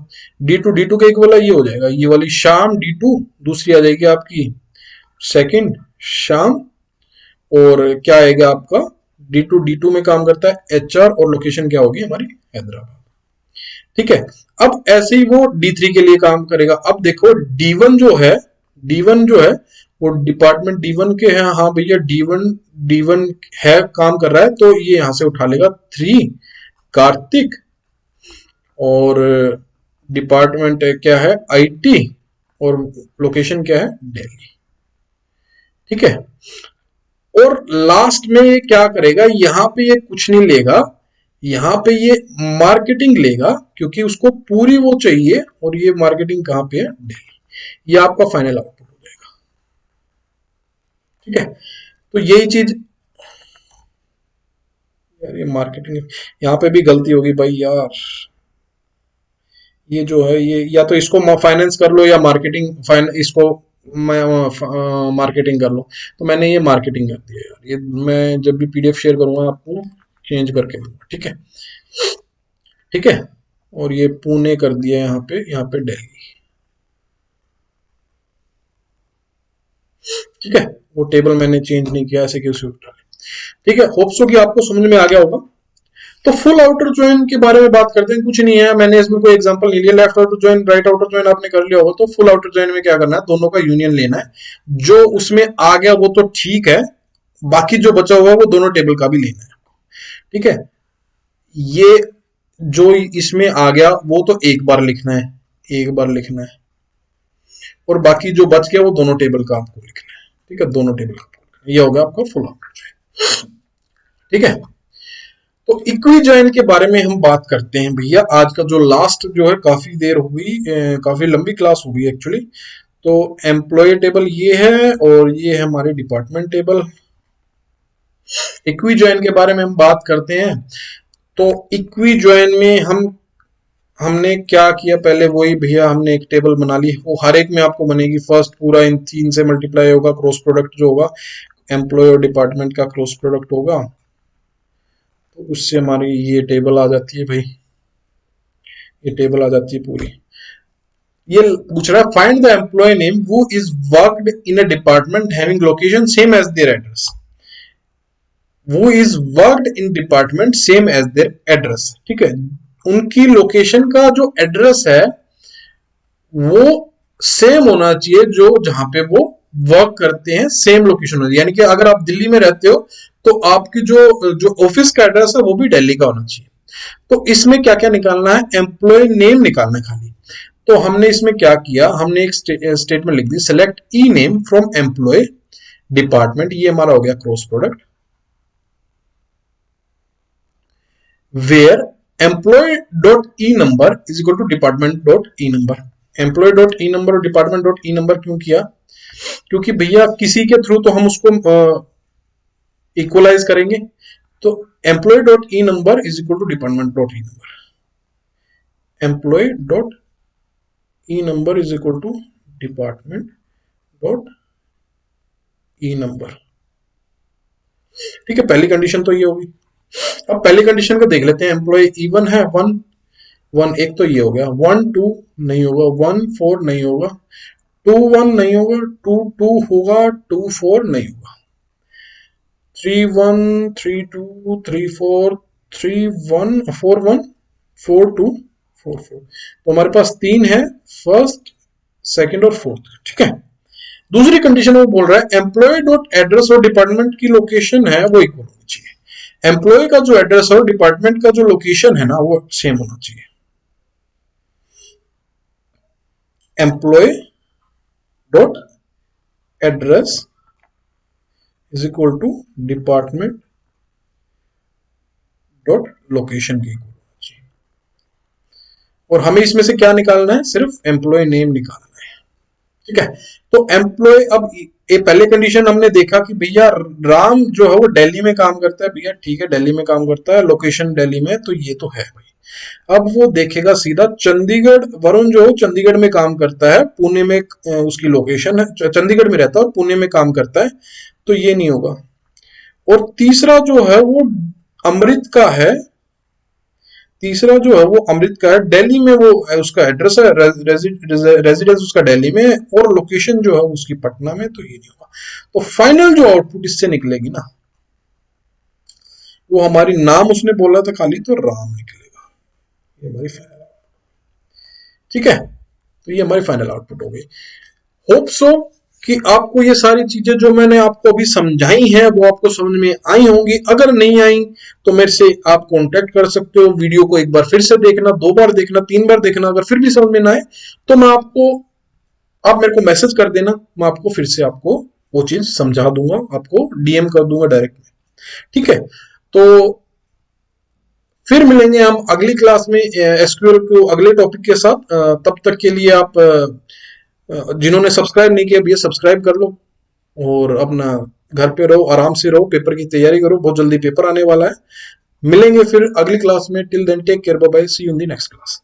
D2 D2 के इक्वल है, ये हो जाएगा, ये वाली शाम D2, दूसरी आ जाएगी आपकी सेकंड शाम, और क्या आएगा आपका D2 में काम करता है HR, और लोकेशन क्या होगी हमारी हैदराबाद। ठीक है, अब ऐसे ही वो D3 के लिए काम करेगा। अब देखो D1 जो है वो डिपार्टमेंट D1 के हैं, हाँ भैया D1 है काम कर रहा है, तो ये यहां से उठा लेगा 3 कार्तिक, और डिपार्टमेंट क्या है IT, और लोकेशन क्या है दिल्ली। ठीक है, और लास्ट में ये क्या करेगा, यहां पे ये कुछ नहीं लेगा, यहां पे ये मार्केटिंग लेगा, क्योंकि उसको पूरी वो चाहिए, और ये मार्केटिंग कहां पे है दिल्ली। ये आपका फाइनल आउटपुट हो जाएगा। ठीक है, तो यही चीज, यार ये मार्केटिंग यहाँ पे भी गलती होगी भाई यार, ये जो है ये या तो इसको फाइनेंस कर लो या मार्केटिंग इसको मार्केटिंग कर लो। तो मैंने ये मार्केटिंग कर दिया यार, ये मैं जब भी PDF शेयर करूंगा आपको चेंज करके दूंगा। ठीक है, ठीक है, और ये पुणे कर दिया यहाँ पे दिल्ली। ठीक है, वो टेबल मैंने चेंज नहीं किया, ऐसे क्यों उठा। ठीक है, होप सो कि आपको समझ में आ गया होगा। तो फुल आउटर ज्वाइन के बारे में बात करते हैं। कुछ नहीं है, मैंने इसमें कोई एग्जांपल नहीं लिया। Left outer join, right outer join आपने कर लिया होगा। तो फुल आउटर ज्वाइन में क्या करना है, दोनों का यूनियन लेना है। जो उसमें आ गया वो तो ठीक है, बाकी जो बचा हुआ वो दोनों टेबल का भी लेना है। ठीक है, ये जो इसमें आ गया वो तो एक बार लिखना है, एक बार लिखना है, और बाकी जो बच गया वो दोनों टेबल का आपको लिखना है। ठीक है, दोनों टेबल का, ये होगा आपका फुल आउटर ज्वाइन। ठीक है, तो इक्वी ज्वाइन के बारे में हम बात करते हैं भैया। आज का जो लास्ट जो है, काफी देर हो गई, काफी लंबी क्लास हो गई एक्चुअली। तो एम्प्लॉय टेबल ये है, और ये है हमारे डिपार्टमेंट टेबल। इक्वी ज्वाइन के बारे में हम बात करते हैं। तो इक्वी ज्वाइन में हमने क्या किया, पहले वही भैया हमने एक टेबल बना ली, वो हर एक में आपको बनेगी। फर्स्ट पूरा इन 3 से मल्टीप्लाई होगा, क्रॉस प्रोडक्ट जो होगा एम्प्लॉय और डिपार्टमेंट का क्रॉस प्रोडक्ट होगा, तो उससे हमारी ये टेबल आ जाती है भाई, ये टेबल आ जाती है पूरी। ये पूछ रहा है find the employ name who is worked in a department having location same as their address, वो is worked in department same as their address. ठीक है, उनकी लोकेशन का जो एड्रेस है वो सेम होना चाहिए, जो जहां पे वो वर्क करते हैं सेम लोकेशन होती है। यानी कि अगर आप दिल्ली में रहते हो तो आपकी जो ऑफिस का एड्रेस है वो भी दिल्ली का होना चाहिए। तो इसमें क्या क्या निकालना है, एम्प्लॉय नेम निकालना है खाली। तो हमने इसमें क्या किया, हमने एक स्टेटमेंट लिख दी, select e name from employ department, ये हमारा हो गया cross product. Where employ dot E number is equal to department dot E number. Employ dot E number और डिपार्टमेंट डॉट ई नंबर क्यों किया? क्योंकि भैया किसी के थ्रू तो हम उसको इक्वलाइज करेंगे, तो employee dot E number is equal to department dot E number. Employ dot E number is equal to department dot E number. ठीक है, पहली कंडीशन तो ये होगी। अब पहली कंडीशन को देख लेते हैं। एम्प्लॉय E1 है, 1 एक तो ये हो गया, 1 2 नहीं होगा, 1 4 नहीं होगा, 2 1 नहीं होगा, 2 2 होगा, 2 4 नहीं होगा, 3 1 3 2 3 4 3 1 4 1 4 2 4 4। तो हमारे पास तीन है, फर्स्ट सेकंड और फोर्थ। ठीक है, दूसरी कंडीशन वो बोल रहा है एम्प्लॉय डॉट एड्रेस और डिपार्टमेंट की लोकेशन है वो इक्वल होनी चाहिए। एम्प्लॉय का जो एड्रेस और डिपार्टमेंट का जो लोकेशन है ना वो सेम होना चाहिए। Employee dot address is equal to department dot location के इक्वल होना चाहिए। और हमें इसमें से क्या निकालना है? सिर्फ एम्प्लॉय नेम निकालना है। ठीक है, तो एम्प्लॉय, अब ये पहले कंडीशन हमने देखा कि भैया राम जो है वो दिल्ली में काम करता है। भैया ठीक है, दिल्ली में काम करता है, लोकेशन दिल्ली में, तो ये तो है भाई। अब वो देखेगा सीधा चंडीगढ़, वरुण जो चंडीगढ़ में काम करता है, पुणे में उसकी लोकेशन है, चंडीगढ़ में रहता है और पुणे में काम करता है, तो ये नहीं होगा। और तीसरा जो है वो अमृत का है, तीसरा जो है वो अमृत का है, दिल्ली में वो उसका एड्रेस है, रेजिडेंस उसका दिल्ली में, और लोकेशन जो है उसकी पटना में, तो ये नहीं होगा। तो फाइनल जो आउटपुट इससे निकलेगी ना, वो हमारी, नाम उसने बोला था खाली, तो राम निकलेगा। ये हमारी फाइनल, ठीक है, तो ये हमारी फाइनल आउटपुट हो गई। होप सो कि आपको ये सारी चीजें जो मैंने आपको अभी समझाई हैं वो आपको समझ में आई होंगी। अगर नहीं आई तो मेरे से आप कांटेक्ट कर सकते हो। वीडियो को एक बार फिर से देखना, 2 बार देखना, 3 बार देखना। अगर फिर भी समझ में ना आए तो मैं आपको, आप मेरे को मैसेज कर देना, मैं आपको फिर से आपको वो चीज समझा दूंगा, आपको डीएम कर दूंगा डायरेक्ट में। ठीक है, तो फिर मिलेंगे हम अगली क्लास में एसक्यूएल को अगले टॉपिक के साथ। तब तक के लिए आप जिन्होंने सब्सक्राइब नहीं किया भैया सब्सक्राइब कर लो, और अपना घर पे रहो, आराम से रहो, पेपर की तैयारी करो, बहुत जल्दी पेपर आने वाला है। मिलेंगे फिर अगली क्लास में। Till then take care, bye bye, see you in the next class.